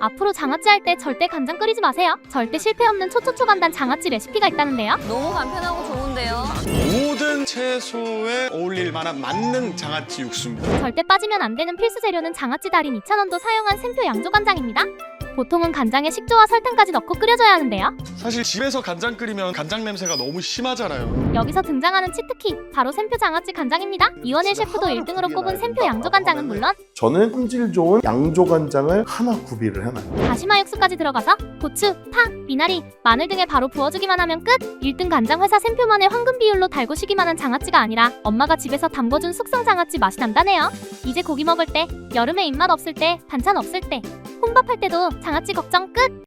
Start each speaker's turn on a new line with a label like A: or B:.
A: 앞으로 장아찌 할 때 절대 간장 끓이지 마세요. 절대 실패 없는 초초초간단 장아찌 레시피가 있다는데요.
B: 너무 간편하고 좋은데요.
C: 모든 채소에 어울릴 만한 만능 장아찌 육수입니다.
A: 절대 빠지면 안 되는 필수 재료는 장아찌 달인 2,000원도 사용한 샘표 양조간장입니다. 보통은 간장에 식초와 설탕까지 넣고 끓여줘야 하는데요.
C: 사실 집에서 간장 끓이면 간장 냄새가 너무 심하잖아요.
A: 여기서 등장하는 치트키, 바로 샘표 장아찌 간장입니다. 이원일 셰프도 1등으로 꼽은 샘표 양조간장은 물론
D: 저는 품질 좋은 양조간장을 하나 구비를 해놔요.
A: 다시마 육수까지 들어가서 고추, 파, 미나리, 마늘 등에 바로 부어주기만 하면 끝! 1등 간장 회사 샘표만의 황금 비율로 달고 쉬기만 한 장아찌가 아니라 엄마가 집에서 담궈준 숙성 장아찌 맛이 난다네요. 이제 고기 먹을 때, 여름에 입맛 없을 때, 반찬 없을 때, 혼밥할 때도 장아찌 걱정 끝!